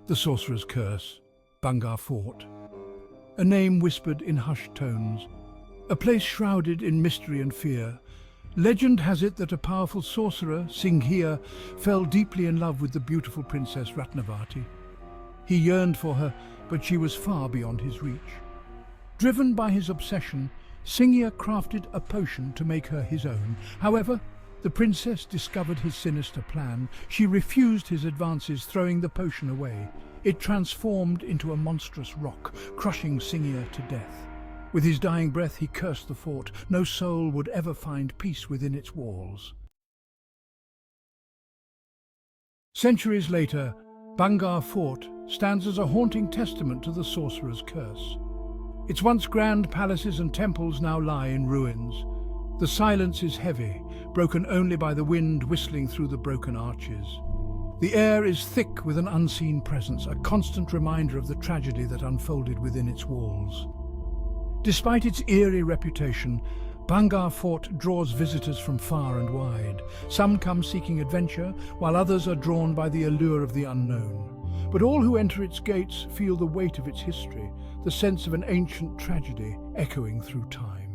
The Sorcerer's Curse, Bhangarh Fort. A name whispered in hushed tones, a place shrouded in mystery and fear. Legend has it that a powerful sorcerer, Scariest, fell deeply in love with the beautiful princess Ratnavati. He yearned for her, but she was far beyond his reach. Driven by his obsession, Scariest crafted a potion to make her his own. However, the princess discovered his sinister plan. She refused his advances, throwing the potion away. It transformed into a monstrous rock, crushing Scariest to death. With his dying breath, he cursed the fort. No soul would ever find peace within its walls. Centuries later, Bhangarh Fort stands as a haunting testament to the sorcerer's curse. Its once grand palaces and temples now lie in ruins. The silence is heavy, broken only by the wind whistling through the broken arches. The air is thick with an unseen presence, a constant reminder of the tragedy that unfolded within its walls. Despite its eerie reputation, Bhangarh Fort draws visitors from far and wide. Some come seeking adventure, while others are drawn by the allure of the unknown. But all who enter its gates feel the weight of its history, the sense of an ancient tragedy echoing through time.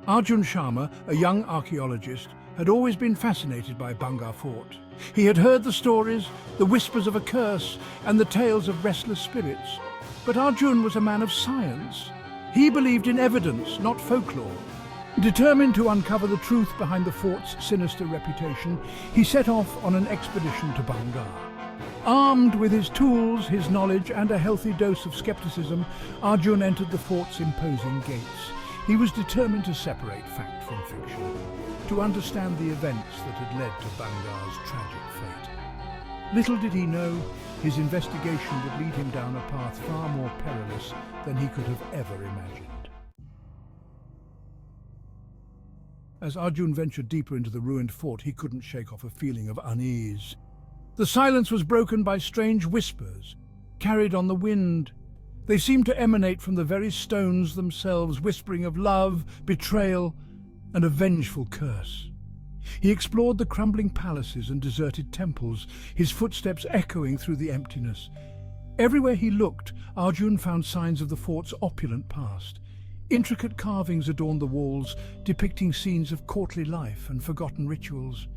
Arjun Sharma, a young archaeologist, had always been fascinated by Bhangarh Fort. He had heard the stories, the whispers of a curse, and the tales of restless spirits. But Arjun was a man of science. He believed in evidence, not folklore. Determined to uncover the truth behind the fort's sinister reputation, he set off on an expedition to Bhangarh. Armed with his tools, his knowledge, and a healthy dose of skepticism, Arjun entered the fort's imposing gates. He was determined to separate fact from fiction, to understand the events that had led to Bhangarh's tragic fate. Little did he know, his investigation would lead him down a path far more perilous than he could have ever imagined. As Arjun ventured deeper into the ruined fort, he couldn't shake off a feeling of unease. The silence was broken by strange whispers, carried on the wind. They seemed to emanate from the very stones themselves, whispering of love, betrayal, and a vengeful curse. He explored the crumbling palaces and deserted temples, his footsteps echoing through the emptiness. Everywhere he looked, Arjun found signs of the fort's opulent past. Intricate carvings adorned the walls, depicting scenes of courtly life and forgotten rituals.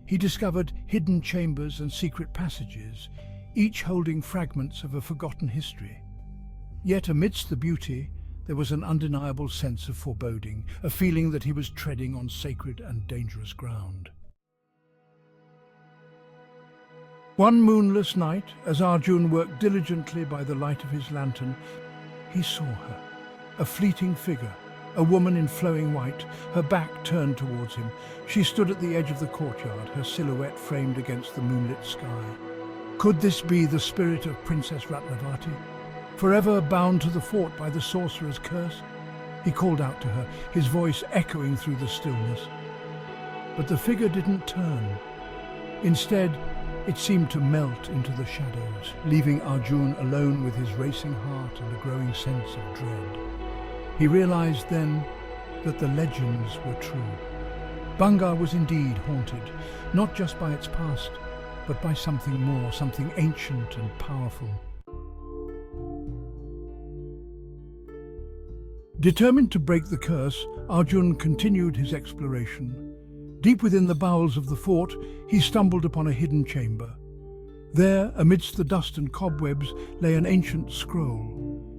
He discovered hidden chambers and secret passages, each holding fragments of a forgotten history. Yet amidst the beauty, there was an undeniable sense of foreboding, a feeling that he was treading on sacred and dangerous ground. One moonless night, as Arjun worked diligently by the light of his lantern, he saw her, a fleeting figure, a woman in flowing white, her back turned towards him. She stood at the edge of the courtyard, her silhouette framed against the moonlit sky. Could this be the spirit of Princess Ratnavati, forever bound to the fort by the sorcerer's curse? He called out to her, his voice echoing through the stillness. But the figure didn't turn. Instead, it seemed to melt into the shadows, leaving Arjun alone with his racing heart and a growing sense of dread. He realized then that the legends were true. Bhangarh was indeed haunted, not just by its past, but by something more, something ancient and powerful. Determined to break the curse, Arjun continued his exploration. Deep within the bowels of the fort, he stumbled upon a hidden chamber. There, amidst the dust and cobwebs, lay an ancient scroll.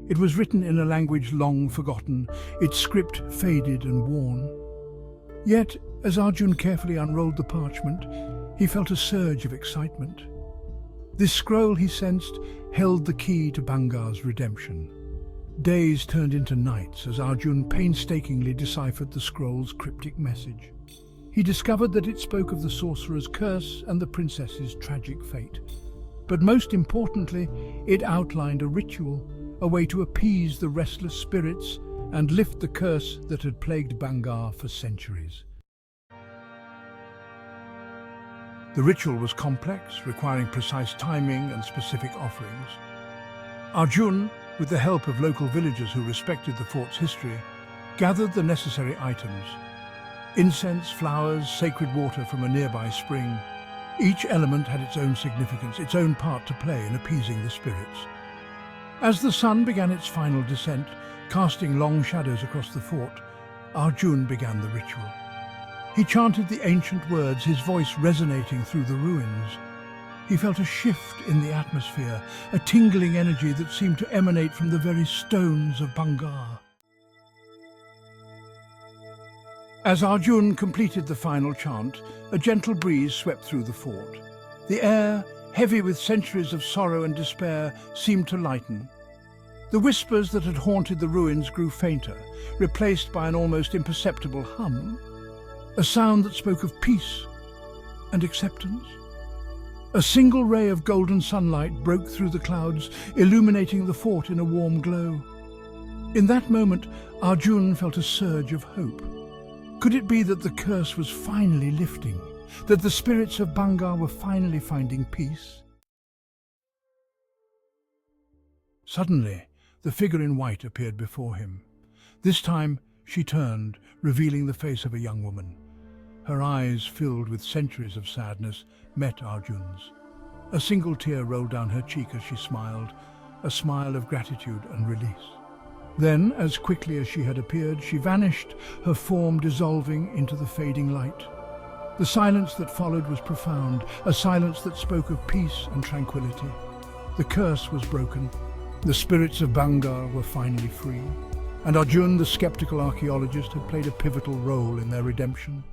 It was written in a language long forgotten, its script faded and worn. Yet, as Arjun carefully unrolled the parchment, he felt a surge of excitement. This scroll, he sensed, held the key to Bhangarh's redemption. Days turned into nights as Arjun painstakingly deciphered the scroll's cryptic message. He discovered that it spoke of the sorcerer's curse and the princess's tragic fate. But most importantly, it outlined a ritual, a way to appease the restless spirits and lift the curse that had plagued Bhangarh for centuries. The ritual was complex, requiring precise timing and specific offerings. Arjun, with the help of local villagers who respected the fort's history, gathered the necessary items: incense, flowers, sacred water from a nearby spring. Each element had its own significance, its own part to play in appeasing the spirits. As the sun began its final descent, casting long shadows across the fort, Arjun began the ritual. He chanted the ancient words, his voice resonating through the ruins. He felt a shift in the atmosphere, a tingling energy that seemed to emanate from the very stones of Bhangarh. As Arjun completed the final chant, a gentle breeze swept through the fort. The air, heavy with centuries of sorrow and despair, seemed to lighten. The whispers that had haunted the ruins grew fainter, replaced by an almost imperceptible hum, a sound that spoke of peace and acceptance. A single ray of golden sunlight broke through the clouds, illuminating the fort in a warm glow. In that moment, Arjun felt a surge of hope. Could it be that the curse was finally lifting, that the spirits of Bhangarh were finally finding peace? Suddenly, the figure in white appeared before him. This time, she turned, revealing the face of a young woman. Her eyes, filled with centuries of sadness, met Arjun's. A single tear rolled down her cheek as she smiled, a smile of gratitude and release. Then, as quickly as she had appeared, she vanished, her form dissolving into the fading light. The silence that followed was profound, a silence that spoke of peace and tranquility. The curse was broken. The spirits of Bhangarh were finally free, and Arjun, the skeptical archaeologist, had played a pivotal role in their redemption.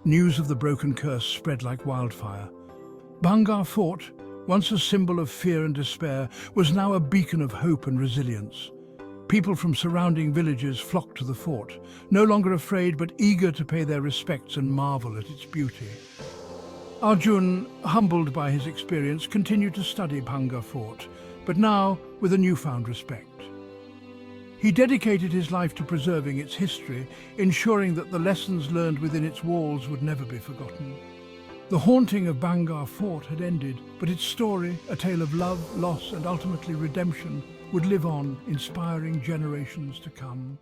News of the broken curse spread like wildfire. Bhangarh Fort, once a symbol of fear and despair, was now a beacon of hope and resilience. People from surrounding villages flocked to the fort, no longer afraid but eager to pay their respects and marvel at its beauty. Arjun, humbled by his experience, continued to study Bhangarh Fort, but now with a newfound respect. He dedicated his life to preserving its history, ensuring that the lessons learned within its walls would never be forgotten. The haunting of Bhangarh Fort had ended, but its story, a tale of love, loss, and ultimately redemption, would live on, inspiring generations to come.